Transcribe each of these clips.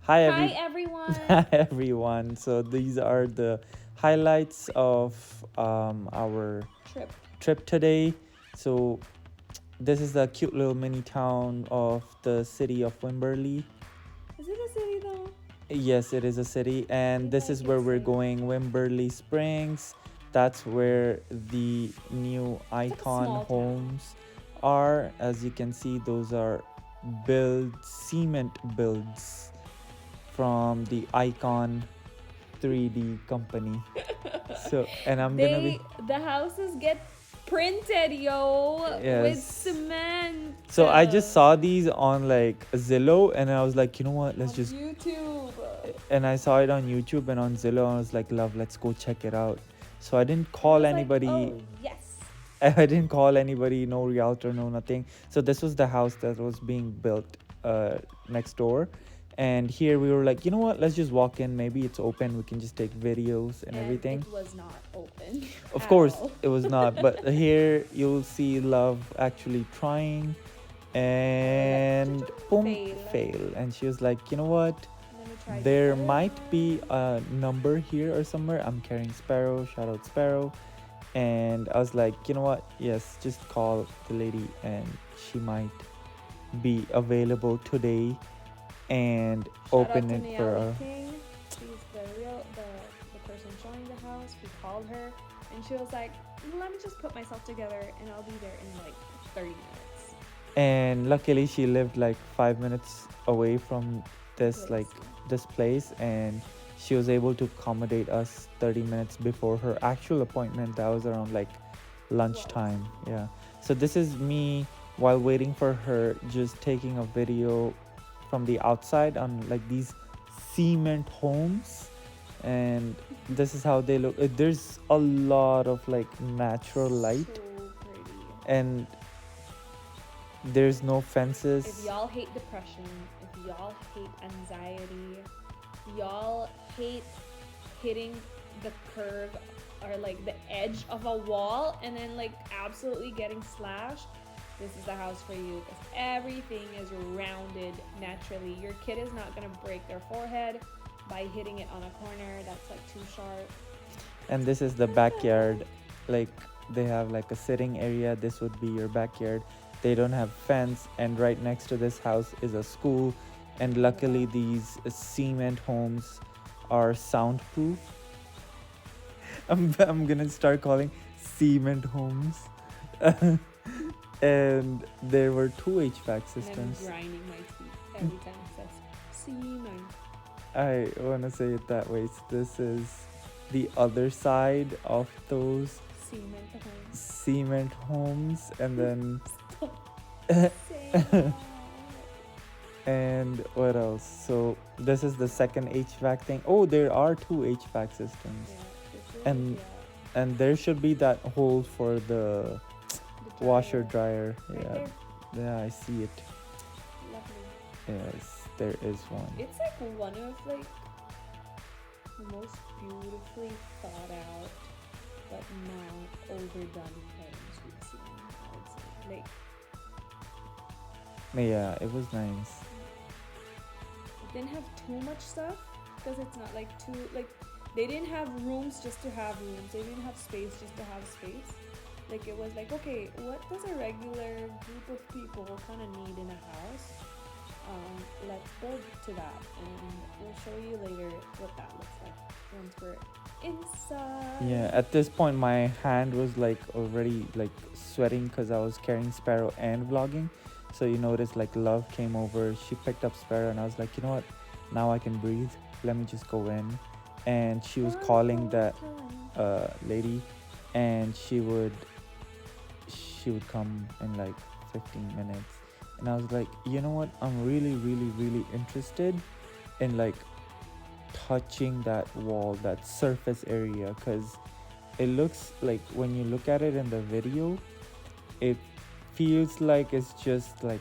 Hi, Hi every everyone. Hi, everyone. So these are the highlights of our Trip. trip today. So this is the cute little mini town of the city of Wimberley. Is it a city though? Yes, it is a city, I and feel this like is where it's we're a going. Wimberley Springs. That's where the new it's like a icon small town. homes are. As you can see, those are cement builds from the icon 3D company. So, and I'm gonna be, The houses get printed, yo, with yes. cement. So I just saw these on like Zillow, and I was like, you know what, let's On just, YouTube. and I saw it on YouTube and on Zillow, and I was like, love, let's go check it out. So I didn't And I call was like, anybody. oh yes. I didn't call anybody, no realtor, no nothing. So this was the house that was being built next door. And here we were like, you know what, let's just walk in. Maybe it's open. We can just take videos and And it everything. was not open Of at course, all. it was not. But here you'll see Love actually trying, And we're like, and boom, fail. fail. And she was like, you know what? Let me try the There other might be one. a number here or somewhere. I'm carrying Sparrow. Shout out Sparrow. And I was like, you know what? Yes, just call the lady, and she might be available today and Shout out open to it for Niali King. She's the person showing the house. We called her and she was like, let me just put myself together and I'll be there in like 30 minutes. And luckily she lived like 5 minutes away from this Place. this place, and she was able to accommodate us 30 minutes before her actual appointment. That was around like lunchtime. Yeah. So this is me while waiting for her, just taking a video from the outside on like these cement homes, and this is how they look. There's a lot of like natural light, So pretty. and there's no If fences. y'all hate depression, if y'all hate anxiety, y'all hate hitting the curve or like the edge of a wall and then like absolutely getting slashed, this is the house for you because everything is rounded naturally. Your kid is not gonna break their forehead by hitting it on a corner that's like too sharp. And this is the backyard. Like, they have like a sitting area. This would be your backyard. They don't have fence, and right next to this house is a school, and luckily these cement homes are soundproof. I'm gonna start calling cement homes. And there were two HVAC And I'm systems. grinding my teeth every time it says semen. I wanna say it that way. So this is the other side of those Cement homes. cement homes, and then Say that. and what else? So this is the second HVAC thing. Oh, there are two HVAC systems. Yeah, this is, And yeah, and there should be that hole for the the washer dryer. Right Yeah. there. Yeah, I see it. Lovely. Yes, there is one. It's like one of like the most beautifully thought out but not overdone homes we've seen, I would say. Like Yeah, it was nice. it didn't have too much stuff because it's not like too like they didn't have rooms just to have rooms. They didn't have space just to have space. Like it was like, okay, what does a regular group of people kind of need in a house? Let's build to that, and we'll show you later what that looks like once we're inside. Yeah, at this point my hand was like already like sweating because I was carrying Sparrow and vlogging. So you notice like Love came over, she picked up Sparrow, and I was like, you know what? Now I can breathe. Let me just go in. And she was One calling more that time. lady, and she would come in like 15 minutes. And I was like, you know what? I'm really, really, really interested in like touching that wall, that surface area, because it looks like when you look at it in the video, it feels like it's just like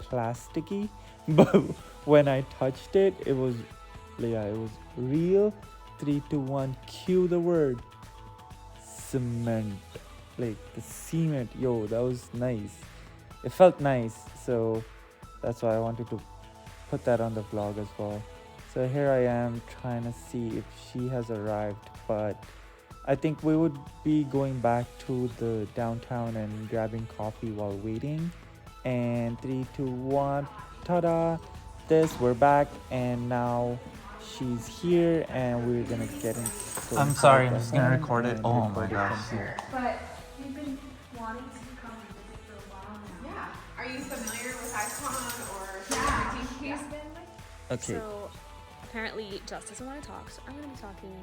plasticky. But when I touched it, it was, yeah, it was real. 3, 2, 1, cue the word cement. Like the cement, yo, that was nice. It felt nice, so that's why I wanted to put that on the vlog as well. So here I am trying to see if she has arrived, but I think we would be going back to the downtown and grabbing coffee while waiting. And three, two, one, ta-da! We're back, and now she's here, and we're gonna go I'm inside sorry, I'm the just gonna home record it. and Oh my record it gosh. from here. But we've been wanting to come and visit for a while now. Yeah. Are you familiar with Icon or Yeah. Yeah. He's been like. Okay. So apparently Just doesn't want to talk, so I'm gonna be talking.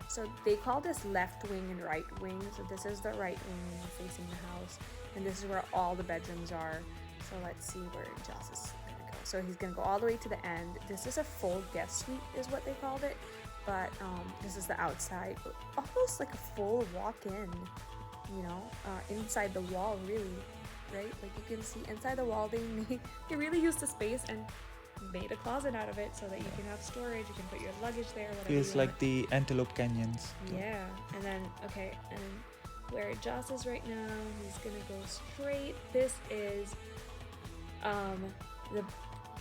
So they call this left wing and right wing. So this is the right wing facing the house, and this is where all the bedrooms are. So let's see where Joss is gonna go. So he's gonna go all the way to the end. This is a full guest suite, is what they called it. But this is the outside, almost like a full walk-in. You know, inside the wall, really, right? Like you can see inside the wall, they really used the space and made a closet out of it so that you can have storage. You can put your luggage there. Whatever. Feels you like want. the Antelope Canyons. Yeah, and then and where Joss is right now, he's gonna go straight. This is the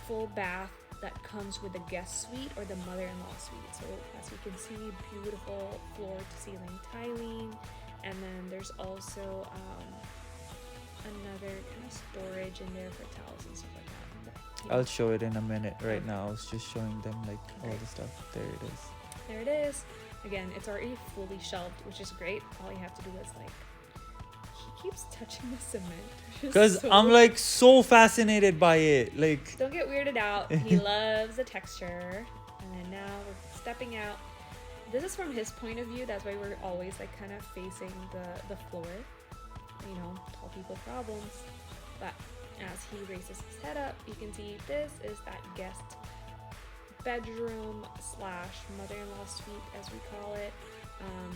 full bath that comes with the guest suite or the mother-in-law suite. So as you can see, beautiful floor-to-ceiling tiling, and then there's also another kind of storage in there for towels and stuff like that. I'll show it in a minute. Right now, I was just showing them like all the stuff. There it is. There it is. Again, it's already fully shelved, which is great. All you have to do is like, he keeps touching the cement. Because I'm like so fascinated by it. Like, don't get weirded out. He loves the texture. And then now we're stepping out. This is from his point of view. That's why we're always like kind of facing the floor. You know, tall people problems. But as he raises his head up, you can see this is that guest bedroom slash mother-in-law suite, as we call it.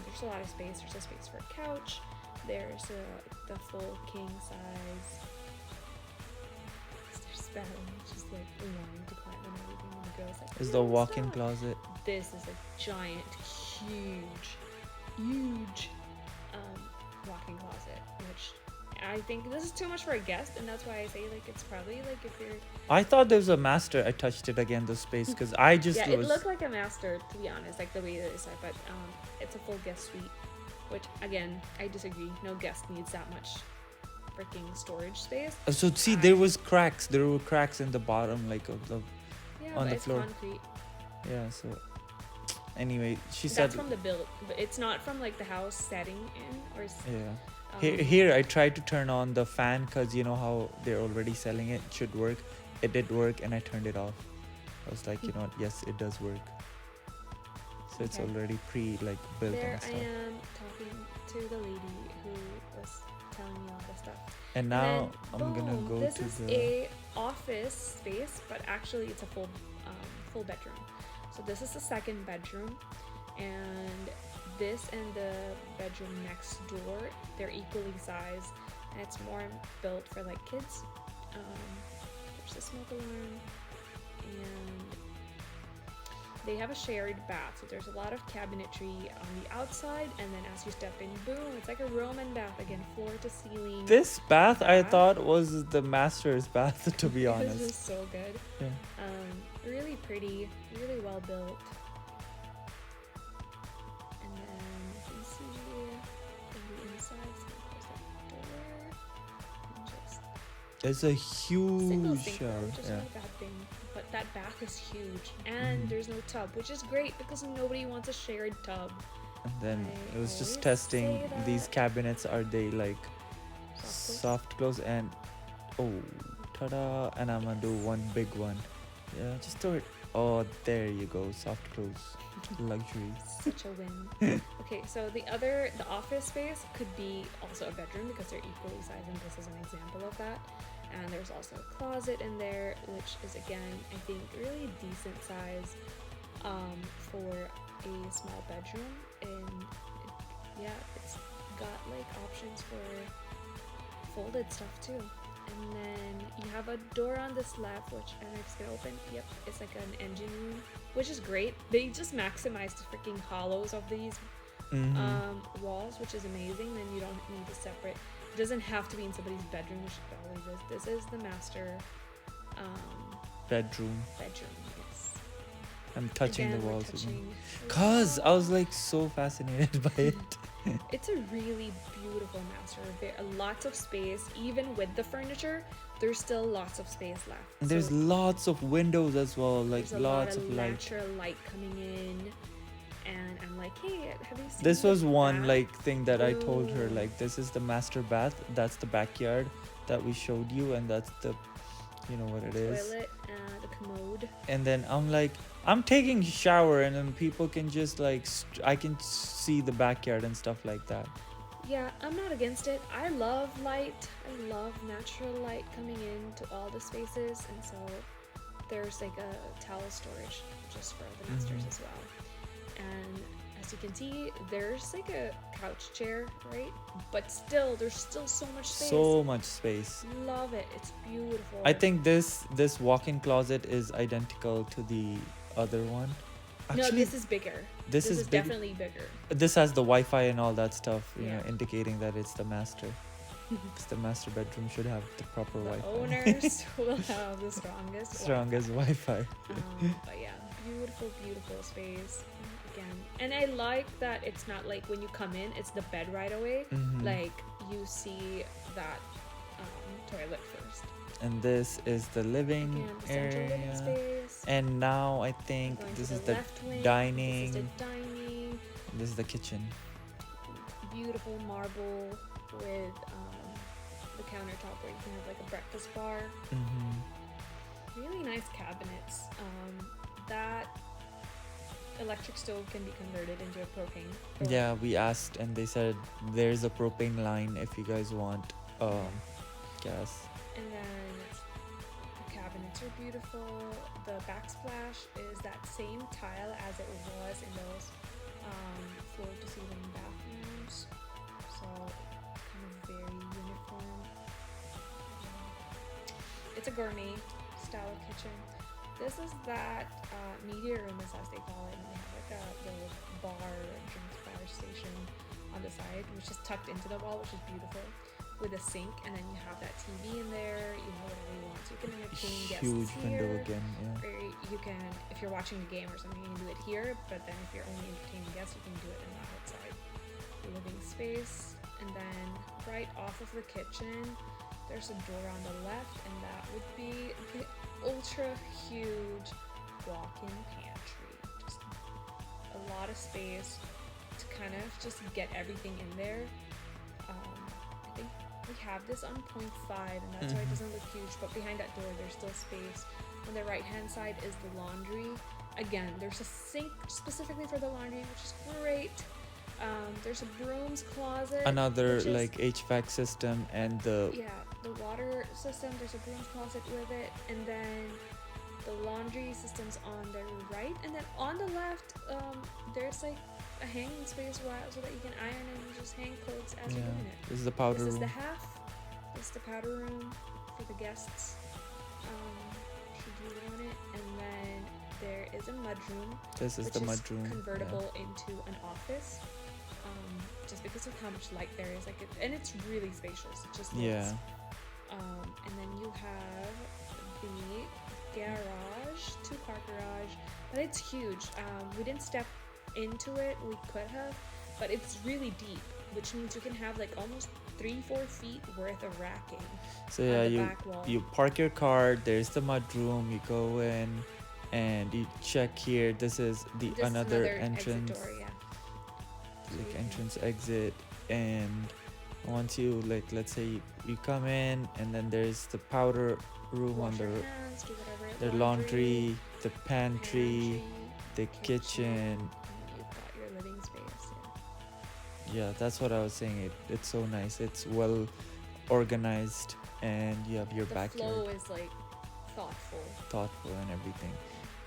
There's a lot of space. There's a space for a couch. There's the full king size. There's bed, just like wanting to climb and everything. And the girls like, is "No, the walk-in stop." closet. This is a giant, huge walk-in closet, which I think this is too much for a guest, and that's why I say like it's probably like if you're. I thought there was a master. I touched it again, the space, because I just Yeah, was. it looked like a master, to be honest, like the way that it's like, but it's a full guest suite, which again I disagree. No guest needs that much freaking storage space. So see, there was cracks. There were cracks in the bottom, like of the. Yeah, On but the it's floor. concrete. Yeah. So. Anyway, she That's said. from the build, but it's not from like the house setting in or. Yeah. Here I tried to turn on the fan because you know how they're already selling it. It should work. It did work, and I turned it off. I was like, you know what? Yes, it does work. So it's Okay. already built There and I stuff. am talking to the lady who was telling me all this stuff. And And now then, I'm gonna boom, go this to is the. a office space, but actually it's a full bedroom. So this is the second bedroom, and this and the bedroom next door, they're equally sized, and it's more built for like kids. There's a smoke alarm, and they have a shared bath. So there's a lot of cabinetry on the outside, and then as you step in, boom, it's like a Roman bath again, floor to ceiling. This bath I bath. thought was the master's bath, to be It was honest. just so good. Yeah. Really pretty, really well built. And then you can see from the inside, so close that door. And just It's a single huge sink, shower. which is Yeah. not a bad thing. But that bath is huge, and Mhm. there's no tub, which is great because nobody wants a shared tub. And then I it was just always testing say these that. cabinets. Are they like Soft soft close? And oh, ta-da! And I'm gonna do one big one. Yeah, just do it. Oh, there you go. Soft close, luxury. Such a win. Okay, so the office space could be also a bedroom because they're equally sized, and this is an example of that. And there's also a closet in there, which is again, I think, really decent size for a small bedroom. And it's got like options for folded stuff too. And then you have a door on this left, which I don't know if it's gonna open. Yep, it's like an engine room, which is great. They just maximized the freaking hollows of these walls, which is amazing. Then you don't need a separate. It doesn't have to be in somebody's bedroom, which it always is. This is the master Bedroom. bedroom. Yes. I'm touching Again, the we're walls. touching. Cause I was like so fascinated by it. It's a really beautiful master. There are lots of space, even with the furniture. There's still lots of space left. And there's So lots of windows as well, like there's a lot lots of of light. natural light coming in, and I'm like, hey, have you seen This the was one back like thing that I told her, room? like this is the master bath, that's the backyard that we showed you, and that's the, you know what it is. Toilet, the commode. And then I'm like, I'm taking shower, and then people can just like I can see the backyard and stuff like that. Yeah, I'm not against it. I love light. I love natural light coming into all the spaces, and so there's like a towel storage just for the masters Mhm. as well. And as you can see, there's like a couch chair, right? But still, there's still so much space. So much space. Love it. It's beautiful. I think this walk-in closet is identical to the other one. no, this is bigger. this is big- definitely bigger. this has the Wi-Fi and all that stuff, you know, Yeah. indicating that it's the master. 'Cause the master bedroom should have the proper The Wi-Fi. owners will have the strongest. Strongest Wi-Fi. But yeah, beautiful, beautiful space. Again, and I like that it's not like when you come in, it's the bed right away. Mhm. Like you see that toilet first. And this is the living Again, the central living area. space. And now I think Going this to is the the left wing. dining. This is the dining. This is the kitchen. Beautiful marble with the countertop where you can have like a breakfast bar. Mm-hmm. Really nice cabinets. That electric stove can be converted into a propane. Or- Yeah, we asked and they said there's a propane line if you guys want gas. And then the cabinets are beautiful. The backsplash is that same tile as it was in those floor to ceiling bathrooms. So kind of very uniform. It's a gourmet style kitchen. This is that media room, as they call it, and they have like a little bar, drinks bar station on the side, which is tucked into the wall, which is beautiful, with a sink, and then you have that TV in there. You know, whatever you want, so you can entertain guests Huge window here. again, yeah. Or you can, if you're watching the game or something, you can do it here. But then if you're only entertaining guests, you can do it in the outside living space. And then right off of the kitchen, there's a door on the left, and that would be the ultra huge walk-in pantry. Just a lot of space to kind of just get everything in there. I think we have this on 0.5, and that's why it Mhm. doesn't look huge, but behind that door there's still space. On the right hand side is the laundry. Again, there's a sink specifically for the laundry, which is great. There's a brooms closet. Another which is- like HVAC system and the yeah, the water system, there's a brooms closet with it, and then the laundry system's on the right, and then on the left, there's like a hanging space so that you can iron and just hang clothes as you're doing it. This is the powder This is room. the half. This is the powder room for the guests, should you want it. And then there is a mudroom, This is which the is mud room. yeah. convertible into an office, just because of how much light there is. Like, and it's really spacious. It just looks. Yeah. And then you have the garage, two-car garage, but it's huge. We didn't step into it. We could have, but it's really deep, which means you can have like almost 3-4 feet worth of racking So on yeah, the you back wall. you park your car. There's the mud room. You go in, and you check here. This is the This is another exit entrance, door, yeah. So like you can- entrance exit, and once you like, let's say you come in, and then there's the powder room wash on your the hands, do whatever. the laundry, the pantry, the kitchen, kitchen. and you've got your living space. Yeah, that's what I was saying. It's so nice. It's well organized, and you have your The backyard. flow is like thoughtful. Thoughtful and everything.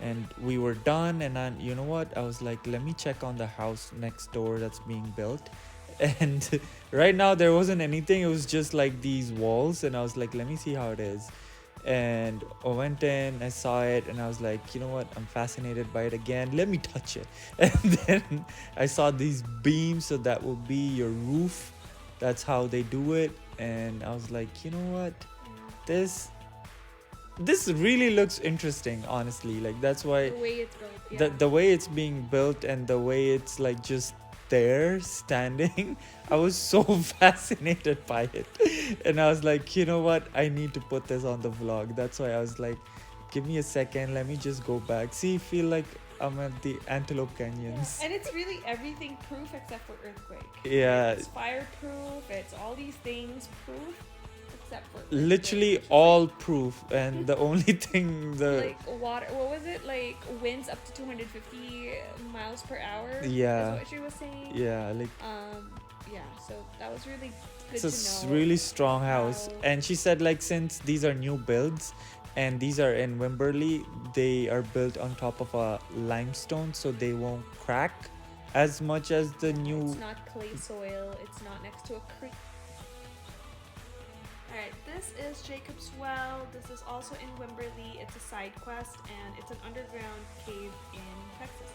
And we were done, and then you know what, I was like, let me check on the house next door that's being built. And right now there wasn't anything, it was just like these walls, and I was like, let me see how it is. And I went in, I saw it, and I was like, you know what, I'm fascinated by it again, let me touch it. And then I saw these beams, so that will be your roof, that's how they do it. And I was like, you know what, Yeah. this this really looks interesting, honestly. Like that's why The way it's built. Yeah. the way it's being built and the way it's like just there standing, I was so fascinated by it. And I was like, you know what? I need to put this on the vlog. That's why I was like, give me a second, let me just go back. See, feel like I'm at the Antelope Canyons. Yeah. And it's really everything proof except for earthquake. Yeah. It's fireproof. It's all these things proof except for earthquake, Literally which is all proof, and the only thing like water. What was it? Like winds up to 250 miles per hour. Yeah. Is what she was saying. yeah, like Yeah. So that was really good it's to a know. really strong house. how- And she said like since these are new builds and these are in Wimberley, they are built on top of a limestone, so they won't crack as much as the new. It's not clay soil. It's not next to a creek. Alright, this is Jacob's Well. This is also in Wimberley. It's a side quest and it's an underground cave in Texas.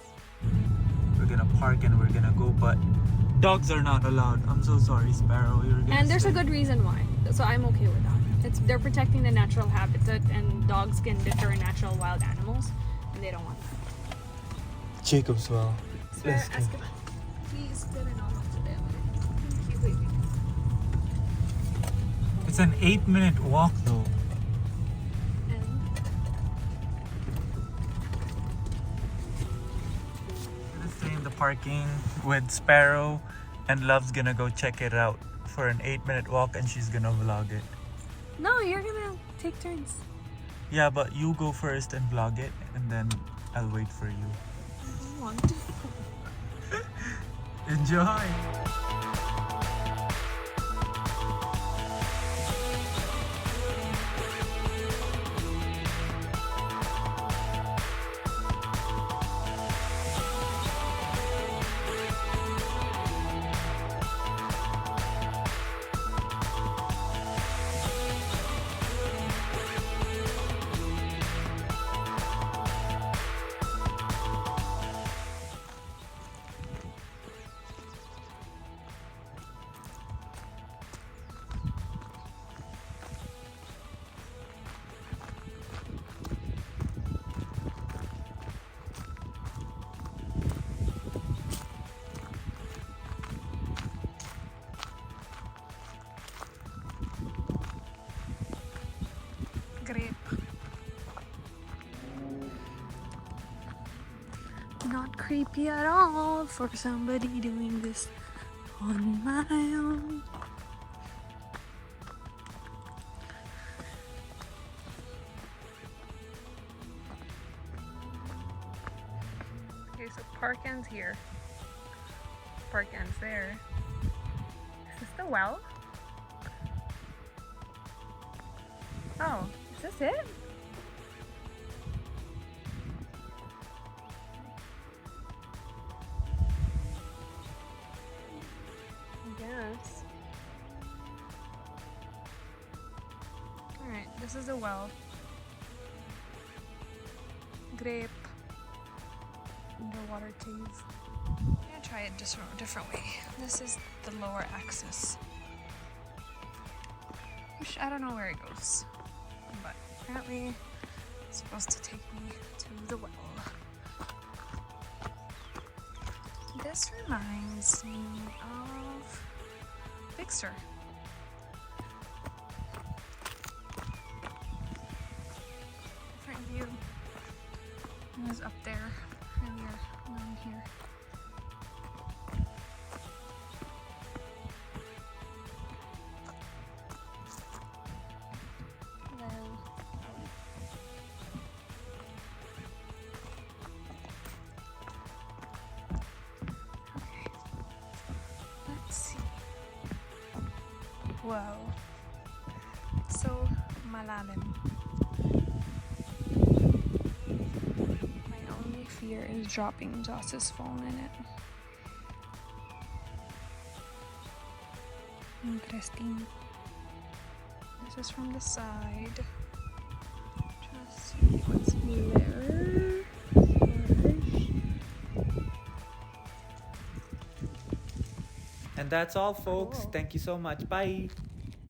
We're gonna park and we're gonna go, but dogs are not allowed. I'm so sorry, Sparrow. You're gonna And there's a stay. good reason why. So I'm okay with that. They're protecting the natural habitat, and dogs can deter natural wild animals, and they don't want that. Jacob's Well. Swear, Let's go. ask him. Please get it on today. Thank you, baby. It's an 8-minute walk though. And I'm gonna stay in the parking with Sparrow, and Love's gonna go check it out for an 8-minute walk, and she's gonna vlog it. no, you're gonna take turns. Yeah, but you go first and vlog it, and then I'll wait for you. I don't want to. Enjoy! Great. Not creepy at all for somebody doing this on my own. Okay, so park ends here. Park ends there. Is this the well? Oh, is this it? I guess. Alright, this is the well. Grape. Underwater cave. I'm gonna try it just a different way. This is the lower axis. Which I don't know where it goes. But apparently it's supposed to take me to the well. This reminds me of Big Sur. Different view. It was up there earlier, down here. Let's see. Wow. So malalim. My only fear is dropping Joss's phone in it. Interesting. This is from the side. Trying to see what's there. And that's all, folks. Cool. Thank you so much. Bye.